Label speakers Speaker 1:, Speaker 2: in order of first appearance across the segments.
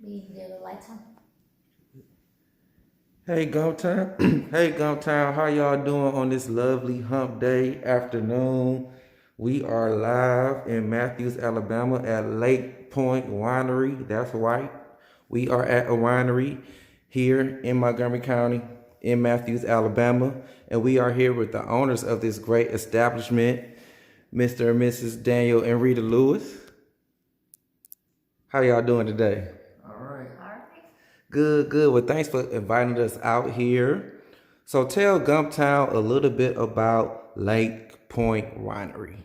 Speaker 1: Leave the lights on.
Speaker 2: Hey Gumtown, hey Gumtown, how y'all doing on this lovely hump day afternoon? We are live in Matthews, Alabama at Lake Point Winery. That's right. We are at a winery here in Montgomery County in Matthews, Alabama. And we are here with the owners of this great establishment, Mr. and Mrs. Daniel and Rita Lewis. How y'all doing today?
Speaker 1: All right.
Speaker 2: Good, good. Well, thanks for inviting us out here. So tell Gumptown a little bit about Lake Point Winery.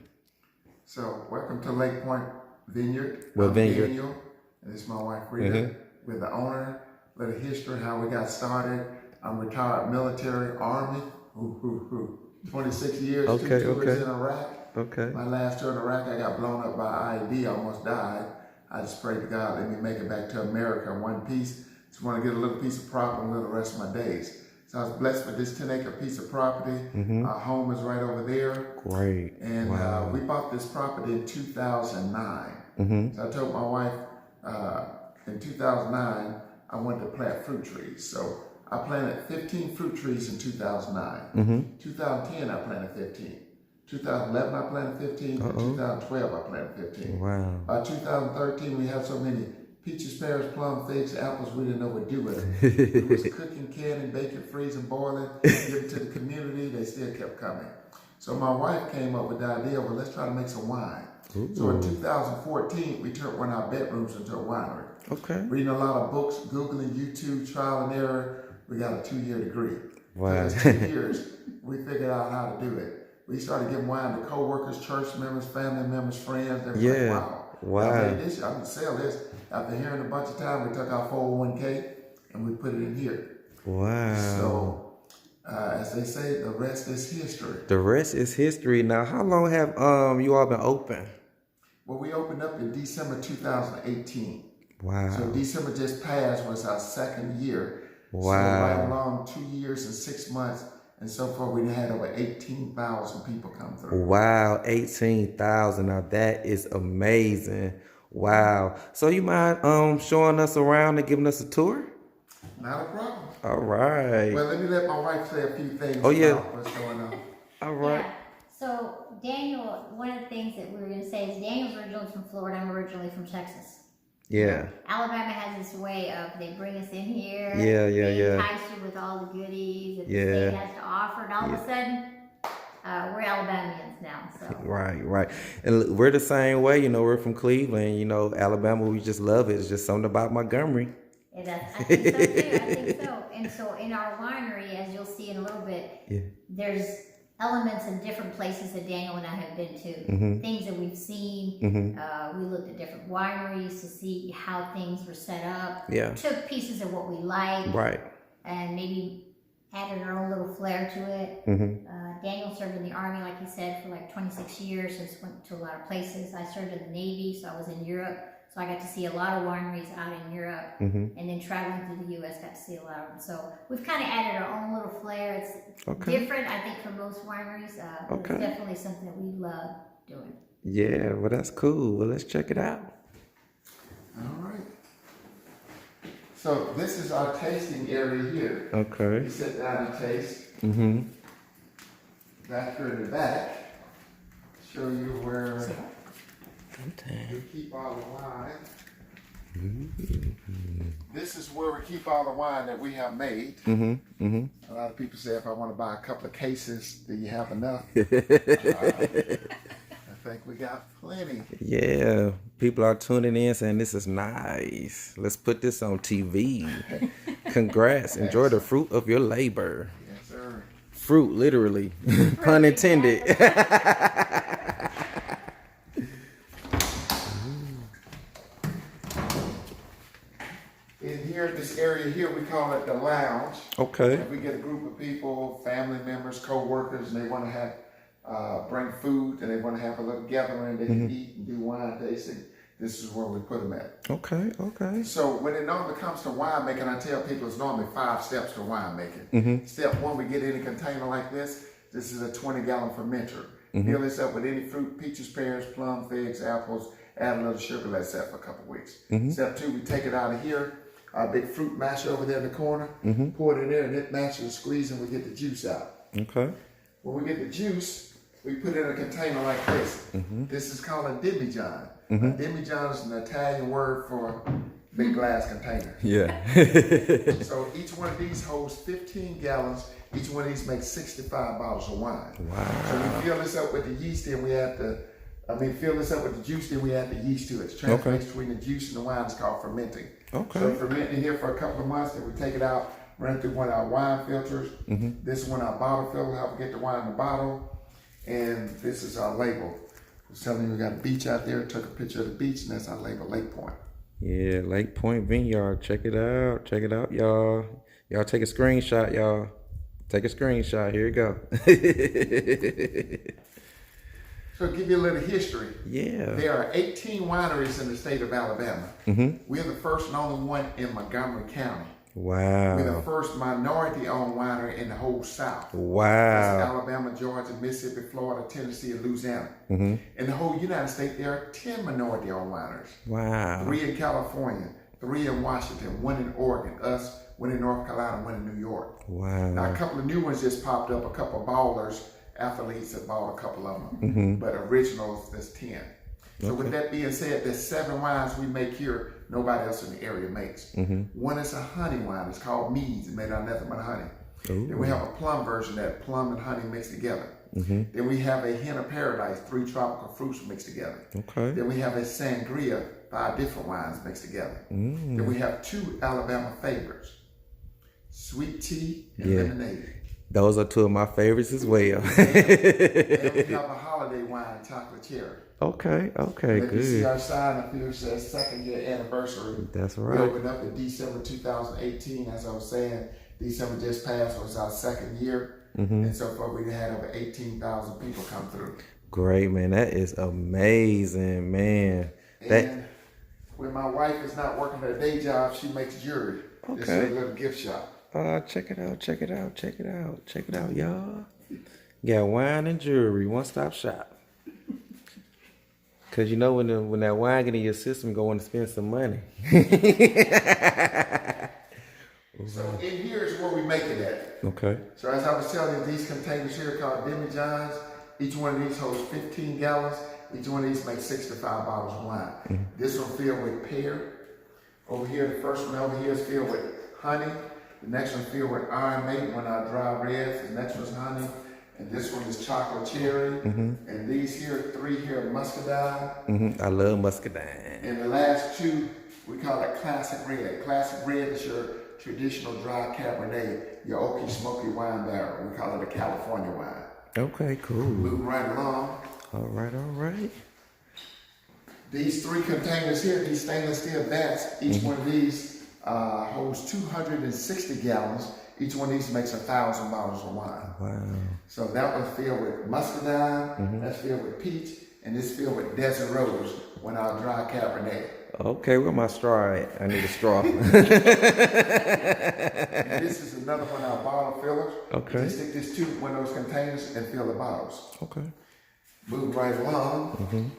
Speaker 3: So welcome to Lake Point Vineyard.
Speaker 2: Well, Vineyard.
Speaker 3: Daniel, and this is my wife Rita. We're the owner. Little history, how we got started. I'm retired military, Army. 26 years,
Speaker 2: Okay,
Speaker 3: two tours
Speaker 2: okay.
Speaker 3: in Iraq.
Speaker 2: Okay.
Speaker 3: My last tour in Iraq, I got blown up by IED, almost died. I just prayed to God, let me make it back to America in one piece. Just want to get a little piece of property and live the rest of my days. So I was blessed with this 10-acre piece of property. Our home is right over there.
Speaker 2: Great.
Speaker 3: And
Speaker 2: Wow.
Speaker 3: we bought this property in 2009. So I told my wife in 2009, I wanted to plant fruit trees. So I planted 15 fruit trees in 2009. 2010, I planted 15. 2011, I planted 15. In 2012, I planted 15.
Speaker 2: Wow.
Speaker 3: By 2013, we had so many peaches, pears, plum, figs, apples, we didn't know what to do with them. It was cooking, canning, baking, freezing, boiling, giving to the community. They still kept coming. So my wife came up with the idea, well, let's try to make some wine.
Speaker 2: Ooh.
Speaker 3: So in 2014, we turned one of our bedrooms into a winery.
Speaker 2: Okay.
Speaker 3: Reading a lot of books, Googling, YouTube, trial and error. We got a 2-year degree.
Speaker 2: Wow.
Speaker 3: So in 2 years, we figured out how to do it. We started giving wine to co-workers, church members, family members, friends. They were like, wow. I made this, I can sell this. After hearing a bunch of times, we took our 401k and we put it in here.
Speaker 2: Wow.
Speaker 3: So, as they say, the rest is history.
Speaker 2: The rest is history. Now, how long have you all been open?
Speaker 3: Well, we opened up in December 2018.
Speaker 2: Wow.
Speaker 3: So December just passed was our second year.
Speaker 2: Wow.
Speaker 3: So right along 2 years and 6 months, and so far we had over 18,000 people come through.
Speaker 2: Wow, 18,000. Now that is amazing. Wow. So you mind showing us around and giving us a tour?
Speaker 3: Not a problem.
Speaker 2: All right.
Speaker 3: Well, let me let my wife say a few things
Speaker 2: yeah.
Speaker 3: about what's going on.
Speaker 2: All right.
Speaker 1: Yeah. So Daniel, one of the things that we were going to say is Daniel's originally from Florida. I'm originally from Texas.
Speaker 2: Yeah.
Speaker 1: Alabama has this way of they bring us in here.
Speaker 2: Yeah.
Speaker 1: They entice you with all the goodies that the state has to offer, and all of a sudden, we're Alabamians now. So.
Speaker 2: Right. And we're the same way. You know, we're from Cleveland. You know, Alabama, we just love it. It's just something about Montgomery.
Speaker 1: Yeah, I think so too. I think so. And so in our winery, as you'll see in a little bit, there's elements in different places that Daniel and I have been to, things that we've seen. We looked at different wineries to see how things were set up.
Speaker 2: Yeah.
Speaker 1: Took pieces of what we liked.
Speaker 2: Right.
Speaker 1: And maybe added our own little flair to it. Daniel served in the Army, like he said, for like 26 years, and went to a lot of places. I served in the Navy, so I was in Europe. So I got to see a lot of wineries out in Europe, and then traveling through the U.S., got to see a lot of them. So we've kind of added our own little flair. It's different, I think, from most wineries. It's definitely something that we love doing.
Speaker 2: Yeah, well, that's cool. Well, let's check it out.
Speaker 3: All right. So this is our tasting area here.
Speaker 2: Okay.
Speaker 3: You sit down and taste. Back here in the back, show you where we keep all the wine. This is where we keep all the wine that we have made. A lot of people say if I want to buy a couple of cases, do you have enough? I think we got plenty.
Speaker 2: Yeah, people are tuning in saying this is nice. Let's put this on TV. Congrats. Enjoy the fruit of your labor.
Speaker 3: Yes, sir.
Speaker 2: Fruit, literally. Pun intended.
Speaker 3: In here, this area here, we call it the lounge.
Speaker 2: Okay.
Speaker 3: If we get a group of people, family members, co-workers, and they want to have bring food, and they want to have a little gathering, they can eat and do wine tasting. This is where we put them at.
Speaker 2: Okay.
Speaker 3: So when it normally comes to winemaking, I tell people it's normally 5 steps to winemaking. Step 1, we get in a container like this. This is a 20-gallon fermenter. Fill this up with any fruit, peaches, pears, plum, figs, apples, add a little sugar, let it set for a couple weeks.
Speaker 2: Mm-hmm.
Speaker 3: Step 2, we take it out of here. Our big fruit masher over there in the corner, pour it in there, and it mashes and squeeze, and we get the juice out.
Speaker 2: Okay.
Speaker 3: When we get the juice, we put it in a container like this. This is called a Demijohn. A Demijohn is an Italian word for big glass container.
Speaker 2: Yeah.
Speaker 3: So each one of these holds 15 gallons. Each one of these makes 65 bottles of wine.
Speaker 2: Wow.
Speaker 3: So we fill this up with the yeast, and we add fill this up with the juice, then we add the yeast to it. It's transmixed between the juice and the wine. It's called fermenting.
Speaker 2: Okay.
Speaker 3: So fermenting here for a couple of months, then we take it out, run it through one of our wine filters. This is one of our bottle filters, how we get the wine in the bottle. And this is our label. I was telling you we got a beach out there, took a picture of the beach, and that's our label, Lake Point.
Speaker 2: Yeah, Lake Point Vineyard. Check it out. Check it out, y'all. Y'all take a screenshot, y'all. Take a screenshot. Here you go.
Speaker 3: So to give you a little history.
Speaker 2: Yeah.
Speaker 3: There are 18 wineries in the state of Alabama. We're the first and only one in Montgomery County.
Speaker 2: Wow.
Speaker 3: We're the first minority-owned winery in the whole South.
Speaker 2: Wow.
Speaker 3: That's Alabama, Georgia, Mississippi, Florida, Tennessee, and Louisiana. In the whole United States, there are 10 minority-owned wineries.
Speaker 2: Wow.
Speaker 3: 3 in California, 3 in Washington, 1 in Oregon, us, 1 in North Carolina, 1 in New York.
Speaker 2: Wow.
Speaker 3: Now, a couple of new ones just popped up, a couple of ballers, athletes that bought a couple of them. But originals, there's 10. So with that being said, there's 7 wines we make here nobody else in the area makes. One is a honey wine. It's called Meads. It's made out of nothing but honey. Then we have a plum version that plum and honey mixed together. Then we have a Hen of Paradise, 3 tropical fruits mixed together.
Speaker 2: Okay.
Speaker 3: Then we have a Sangria, 5 different wines mixed together. Then we have 2 Alabama favorites, sweet tea and lemonade.
Speaker 2: Those are 2 of my favorites as well.
Speaker 3: And we have a holiday wine, chocolate cherry.
Speaker 2: Okay,
Speaker 3: And
Speaker 2: good.
Speaker 3: if you see our sign up here, it says 2nd year anniversary.
Speaker 2: That's
Speaker 3: We
Speaker 2: right.
Speaker 3: opened up in December 2018. As I was saying, December just passed, was our 2nd year. And so far we had over 18,000 people come through.
Speaker 2: Great, man. That is amazing, man.
Speaker 3: And when my wife is not working her day job, she makes jewelry. This is a little gift shop.
Speaker 2: Check it out, check it out, check it out, check it out, y'all. Got wine and jewelry, one-stop shop. Cause you know when that wine get in your system, you go want to spend some money.
Speaker 3: So in here is where we make it at.
Speaker 2: Okay.
Speaker 3: So as I was telling you, these containers here are called Demijohns. Each one of these holds 15 gallons. Each one of these makes 65 bottles of wine. This one filled with pear. Over here, the first one over here is filled with honey. The next one filled with Iron Maiden, one of our dry reds. The next one's honey. And this one is chocolate cherry. And these here, 3 here are muscadine.
Speaker 2: I love muscadine.
Speaker 3: And the last 2, we call it classic red. Classic red is your traditional dry Cabernet, your oaky, smoky wine barrel. We call it a California wine.
Speaker 2: Okay, cool.
Speaker 3: Moving right along.
Speaker 2: All right.
Speaker 3: These 3 containers here, these stainless steel vats, each one of these holds 260 gallons. Each one of these makes 1,000 bottles of wine.
Speaker 2: Wow.
Speaker 3: So that one's filled with muscadine, that's filled with peach, and this filled with desert rose, one of our dry Cabernet.
Speaker 2: Okay, where my straw at? I need a straw.
Speaker 3: And this is another one of our bottle fillers.
Speaker 2: Okay.
Speaker 3: You stick this to one of those containers and fill the bottles.
Speaker 2: Okay.
Speaker 3: Move right along.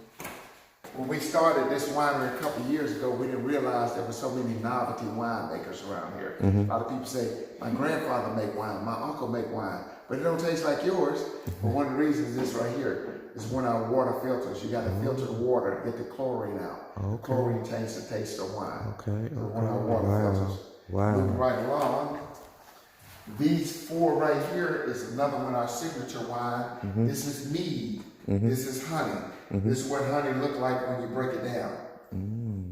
Speaker 3: When we started this winery a couple of years ago, we didn't realize there were so many novelty winemakers around here. A lot of people say, my grandfather make wine, my uncle make wine, but it don't taste like yours. But one of the reasons is right here is one of our water filters. You got to filter the water to get the chlorine out.
Speaker 2: Okay.
Speaker 3: Chlorine changes the taste of wine.
Speaker 2: Okay.
Speaker 3: So one of our water filters. Moving right along. These 4 right here is another one of our signature wine. This is mead. This is honey. This is what honey look like when you break it down.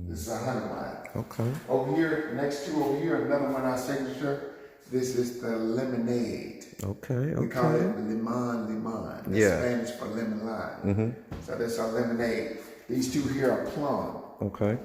Speaker 3: This is a honey wine. Okay. Over here, next to over here, another one our signature. This is the lemonade.
Speaker 2: Okay.
Speaker 3: We call it limon. That's Spanish for lemon lime. So that's our lemonade. These 2 here are plum.
Speaker 2: Okay.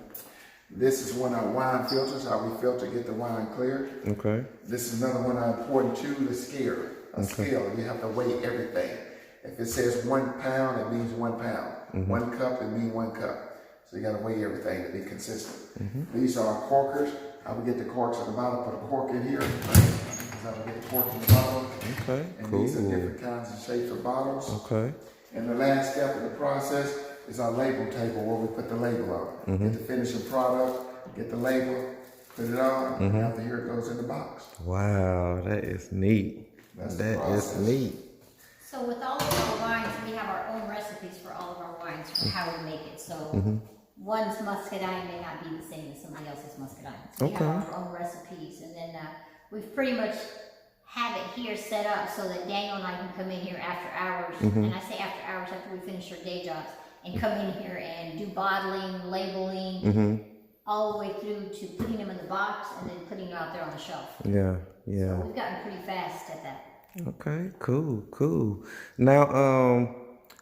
Speaker 3: This is one of our wine filters, how we filter get the wine clear. Okay. This is another one our important too, the scale. Scale, you have to weigh everything. If it says 1 pound, it means 1 pound. 1 cup, it means 1 cup. So you got to weigh everything to be consistent. These are our corkers. How we get the corks at the bottom, put a cork in here. That's how we get the cork in the bottle. Okay, and these are different kinds of shapes of bottles. Okay. And the last step in the process is our label table where we put the label on. Get the finishing product, get the label, put it on, and after here it goes in the box.
Speaker 2: Wow, that is neat.
Speaker 3: That's the
Speaker 2: That is
Speaker 3: process.
Speaker 2: neat.
Speaker 1: So with all of our wines, we have our own recipes for all of our wines for how we make it. So one's muscadine may not be the same as somebody else's muscadine. So we have our own recipes, and then we've pretty much have it here set up so that Daniel and I can come in here after hours, and I say after hours after we finish our day jobs, and come in here and do bottling, labeling, all the way through to putting them in the box and then putting them out there on the shelf.
Speaker 2: Yeah,
Speaker 1: So we've gotten pretty fast at that.
Speaker 2: Okay, cool. Now,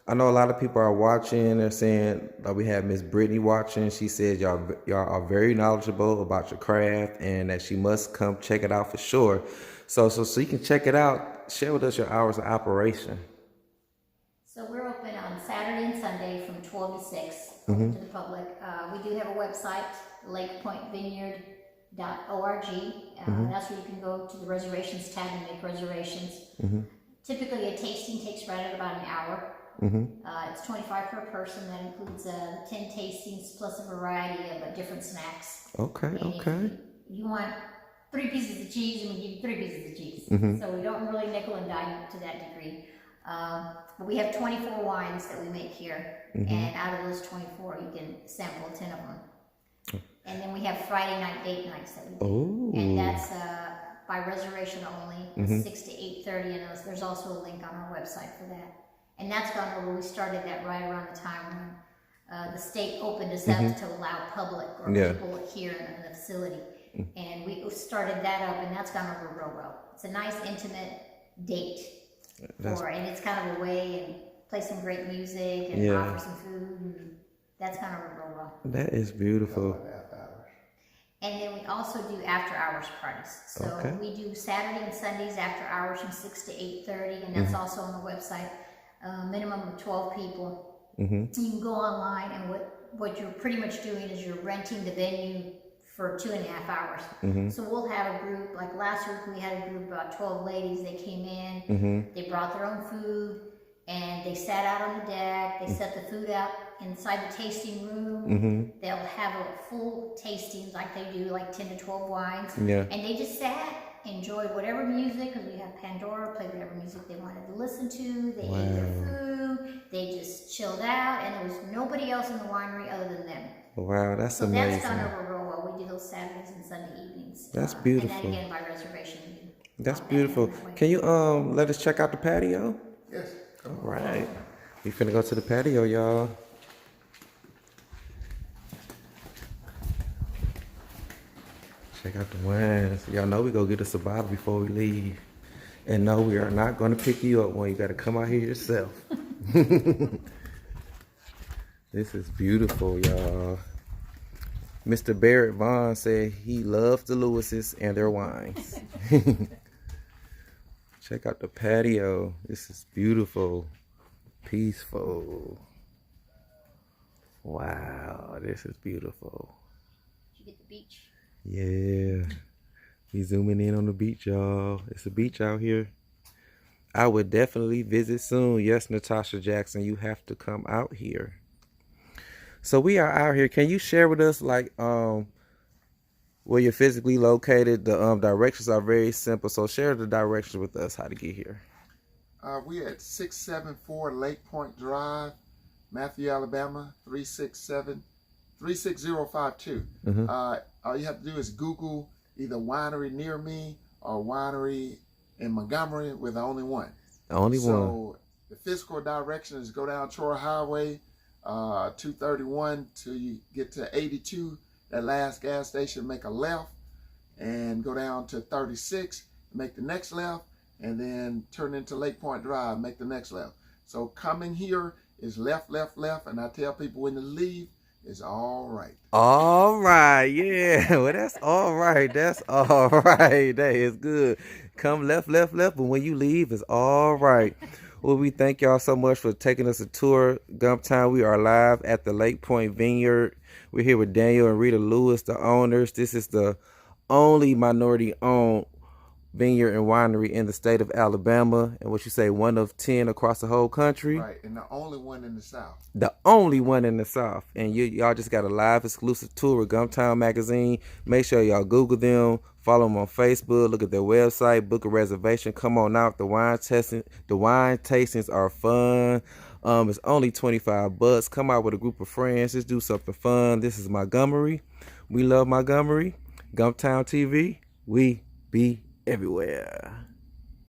Speaker 2: I know a lot of people are watching. They're saying that we have Miss Brittany watching. She says y'all are very knowledgeable about your craft and that she must come check it out for sure. So you can check it out. Share with us your hours of operation.
Speaker 1: So we're open on Saturday and Sunday from 12 to 6 open to the public. We do have a website, lakepointvineyard.org. That's where you can go to the reservations tab and make reservations. Typically a tasting takes right at about an hour. It's $25 per person. That includes 10 tastings plus a variety of different snacks.
Speaker 2: Okay.
Speaker 1: If you want 3 pieces of cheese, and we give you 3 pieces of cheese. So we don't really nickel and dime to that degree. But we have 24 wines that we make here, and out of those 24, you can sample 10 of them. And then we have Friday night date nights that we do, and that's by reservation only, 6 to 8:30, and there's also a link on our website for that. And that's gone over. We started that right around the time when the state opened us up to allow public or people here in the facility. And we started that up, and that's gone over real well. It's a nice, intimate date, and it's kind of a way and play some great music and offer some food, and that's gone over real well.
Speaker 2: That is beautiful.
Speaker 1: And then we also do after hours parties. So we do Saturday and Sundays after hours from 6 to 8:30, and that's also on the website. Minimum of 12 people. You can go online, and what you're pretty much doing is you're renting the venue for 2.5 hours. So we'll have a group, like last week we had a group of about 12 ladies. They came in, they brought their own food, and they sat out on the deck. They set the food out inside the tasting room. They'll have a full tastings like they do, like 10 to 12 wines. And they just sat, enjoyed whatever music, because we have Pandora, played whatever music they wanted to listen to. They ate their food. They just chilled out, and there was nobody else in the winery other than them.
Speaker 2: Wow, that's
Speaker 1: so
Speaker 2: amazing.
Speaker 1: That's done over real well. We do those Saturdays and Sunday evenings.
Speaker 2: That's beautiful.
Speaker 1: And then again by reservation.
Speaker 2: That's beautiful. Can you let us check out the patio?
Speaker 3: Yes.
Speaker 2: All right. We finna go to the patio, y'all. Check out the wines. Y'all know we go get us a bottle before we leave. And no, we are not gonna pick you up when you gotta come out here yourself. This is beautiful, y'all. Mr. Barrett Vaughn said he loves the Lewises and their wines. Check out the patio. This is beautiful, peaceful. Wow, this is beautiful.
Speaker 1: Did you get the beach?
Speaker 2: Yeah. We zooming in on the beach, y'all. It's a beach out here. I would definitely visit soon. Yes, Natasha Jackson, you have to come out here. So we are out here. Can you share with us, like, where you're physically located? The directions are very simple. So share the directions with us, how to get here.
Speaker 3: We at 674 Lake Point Drive, Matthew, Alabama, 36052. All you have to do is Google either winery near me or winery in Montgomery. We're the only one.
Speaker 2: The only one.
Speaker 3: So the physical direction is go down Troy Highway, 231 till you get to 82. That last gas station, make a left and go down to 36, make the next left, and then turn into Lake Point Drive, make the next left. So coming here is left, left, left, and I tell people when to leave, it's all right.
Speaker 2: All right, yeah. Well, that's all right. That's all right. That is good. Come left, left, left, but when you leave, it's all right. Well, we thank y'all so much for taking us a tour. Gumptown, we are live at the Lake Point Vineyard. We're here with Daniel and Rita Lewis, the owners. This is the only minority-owned vineyard and winery in the state of Alabama, and what you say, one of 10 across the whole country.
Speaker 3: Right, and the only one in the South.
Speaker 2: The only one in the South. And y'all just got a live exclusive tour with Gumtown Magazine. Make sure y'all Google them, follow them on Facebook, look at their website, book a reservation. Come on out. The wine tastings are fun. It's only $25. Come out with a group of friends. Just do something fun. This is Montgomery. We love Montgomery. Gumtown TV. We be everywhere.